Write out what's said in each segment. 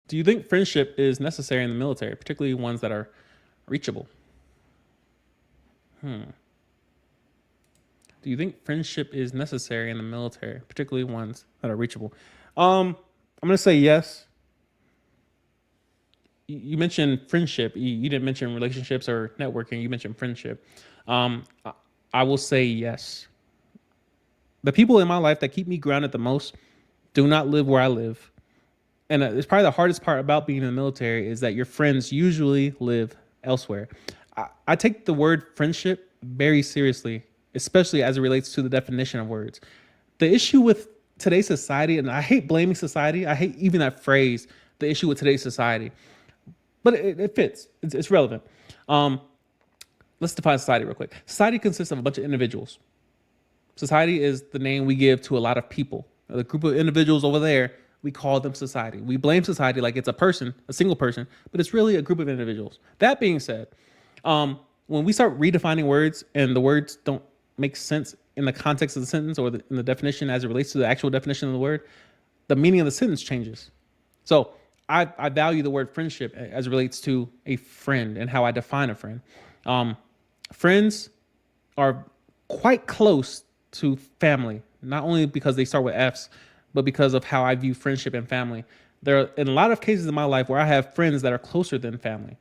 Do you think friendship is necessary in the military, particularly ones that are reachable? Do you think friendship is necessary in the military, particularly ones that are reachable? I'm gonna say yes. You mentioned friendship. You didn't mention relationships or networking. You mentioned friendship. I will say yes. The people in my life that keep me grounded the most do not live where I live. And it's probably the hardest part about being in the military is that your friends usually live elsewhere. I take the word friendship very seriously, especially as it relates to the definition of words. The issue with today's society, and I hate blaming society, I hate even that phrase, the issue with today's society, but it fits, it's relevant. Um, let's define society real quick. Society consists of a bunch of individuals. Society is the name we give to a lot of people. The group of individuals over there, we call them society. We blame society like it's a person, a single person, but it's really a group of individuals. That being said, when we start redefining words and the words don't make sense in the context of the sentence or in the definition as it relates to the actual definition of the word, the meaning of the sentence changes. So I value the word friendship as it relates to a friend and how I define a friend. Friends are quite close to family, not only because they start with F's, but because of how I view friendship and family. There are in a lot of cases in my life where I have friends that are closer than family.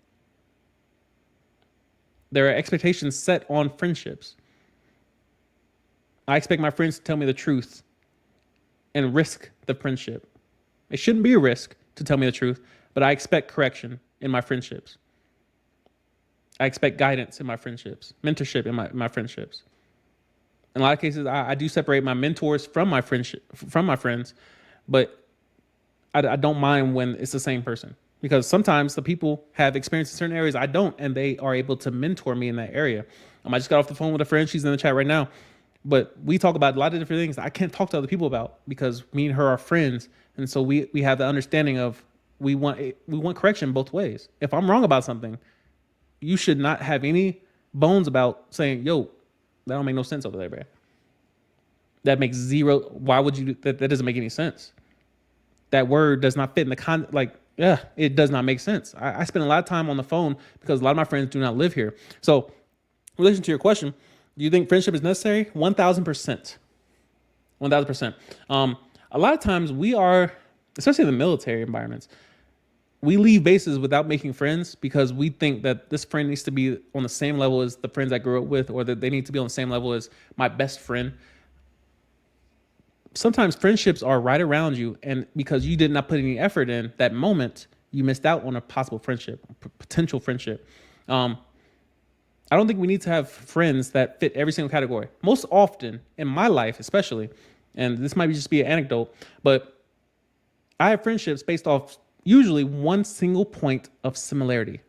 There are expectations set on friendships. I expect my friends to tell me the truth and risk the friendship. It shouldn't be a risk to tell me the truth, but I expect correction in my friendships. I expect guidance in my friendships, mentorship in my friendships. In a lot of cases, I do separate my mentors from my friendship, from my friends, but I don't mind when it's the same person because sometimes the people have experience in certain areas I don't, and they are able to mentor me in that area. I just got off the phone with a friend. She's in the chat right now, but we talk about a lot of different things that I can't talk to other people about because me and her are friends, and so we have the understanding of we want correction both ways. If I'm wrong about something, you should not have any bones about saying, "Yo, that don't make no sense over there, bro. That makes zero. Why would you? That doesn't make any sense. That word does not fit in the yeah, it does not make sense. I spend a lot of time on the phone because a lot of my friends do not live here. So, in relation to your question, do you think friendship is necessary? 1,000%. 1,000%. A lot of times we are, especially in the military environments, we leave bases without making friends because we think that this friend needs to be on the same level as the friends I grew up with, or that they need to be on the same level as my best friend. Sometimes friendships are right around you, and because you did not put any effort in that moment, you missed out on a possible friendship, potential friendship. I don't think we need to have friends that fit every single category. Most often in my life, especially, and this might just be an anecdote, but I have friendships based off usually one single point of similarity.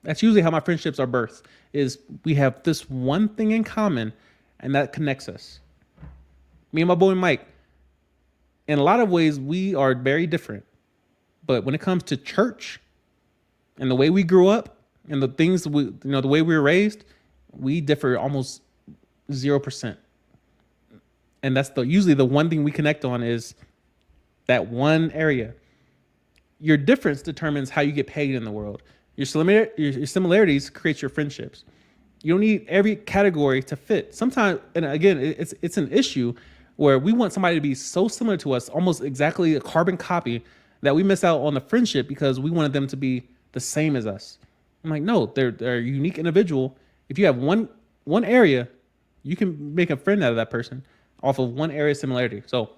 That's usually how my friendships are birthed, is we have this one thing in common and that connects us. Me and my boy Mike, in a lot of ways, we are very different. But when it comes to church and the way we grew up and the things the way we were raised, we differ almost 0%. And that's usually the one thing we connect on is that one area. Your difference determines how you get paid in the world. Your similarities create your friendships. You don't need every category to fit. Sometimes, and again, it's an issue where we want somebody to be so similar to us, almost exactly a carbon copy, that we miss out on the friendship because we wanted them to be the same as us. I'm like, no, they're a unique individual. If you have one area, you can make a friend out of that person off of one area of similarity. So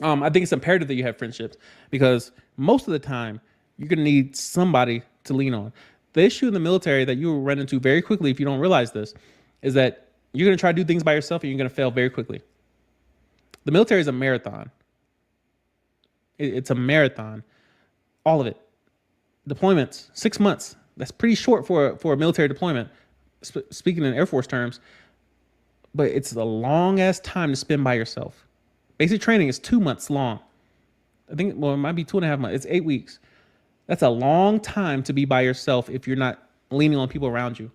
I think it's imperative that you have friendships because most of the time you're going to need somebody to lean on. The issue in the military that you will run into very quickly if you don't realize this is that you're going to try to do things by yourself and you're going to fail very quickly. The military is a marathon. It's a marathon. All of it. Deployments, 6 months. That's pretty short for a military deployment, speaking in Air Force terms. But it's a long ass time to spend by yourself. Basic training is 2 months long. I think, well, it might be 2.5 months. It's 8 weeks. That's a long time to be by yourself if you're not leaning on people around you.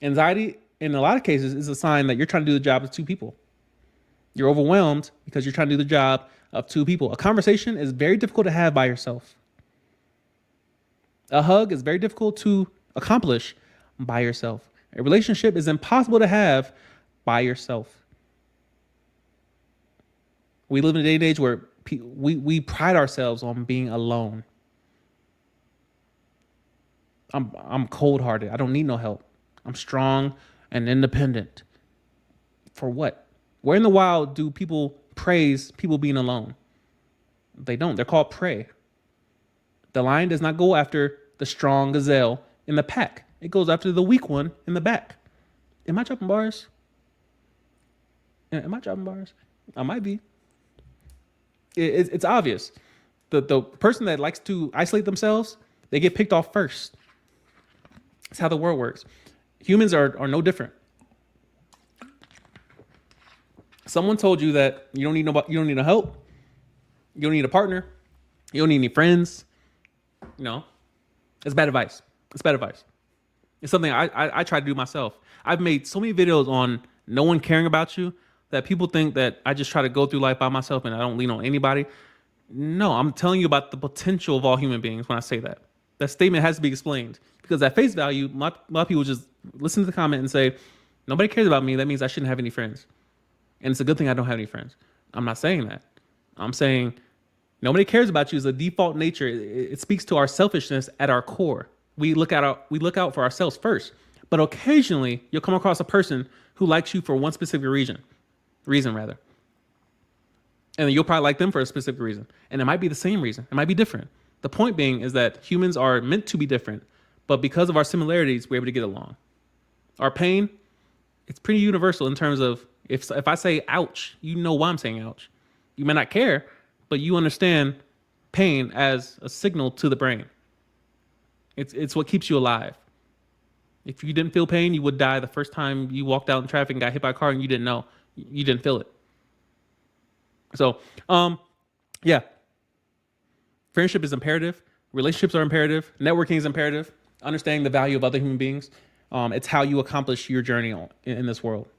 Anxiety, in a lot of cases, is a sign that you're trying to do the job of two people. You're overwhelmed because you're trying to do the job of two people. A conversation is very difficult to have by yourself. A hug is very difficult to accomplish by yourself. A relationship is impossible to have by yourself. We live in a day and age where we pride ourselves on being alone. I'm cold-hearted. I don't need no help. I'm strong and independent. For what? Where in the wild do people praise people being alone? They don't. They're called prey. The lion does not go after the strong gazelle in the pack. It goes after the weak one in the back. Am I dropping bars? Am I dropping bars? I might be. It's obvious. The person that likes to isolate themselves, they get picked off first. That's how the world works. Humans are no different. Someone told you that you don't need no help. You don't need a partner. You don't need any friends. It's bad advice. It's bad advice. It's something I try to do myself. I've made so many videos on no one caring about you that people think that I just try to go through life by myself and I don't lean on anybody. No, I'm telling you about the potential of all human beings when I say that. That statement has to be explained, because at face value, a lot of people just listen to the comment and say, nobody cares about me. That means I shouldn't have any friends. And it's a good thing I don't have any friends. I'm not saying that. I'm saying nobody cares about you is a default nature. It speaks to our selfishness at our core. We look out for ourselves first. But occasionally you'll come across a person who likes you for one specific reason. And then you'll probably like them for a specific reason. And it might be the same reason. It might be different. The point being is that humans are meant to be different, but because of our similarities, we're able to get along. Our pain, it's pretty universal in terms of if I say ouch, you know why I'm saying ouch. You may not care, but you understand pain as a signal to the brain. It's what keeps you alive. If you didn't feel pain, you would die the first time you walked out in traffic and got hit by a car and you didn't know. You didn't feel it. So, yeah. Friendship is imperative. Relationships are imperative. Networking is imperative. Understanding the value of other human beings. It's how you accomplish your journey in this world.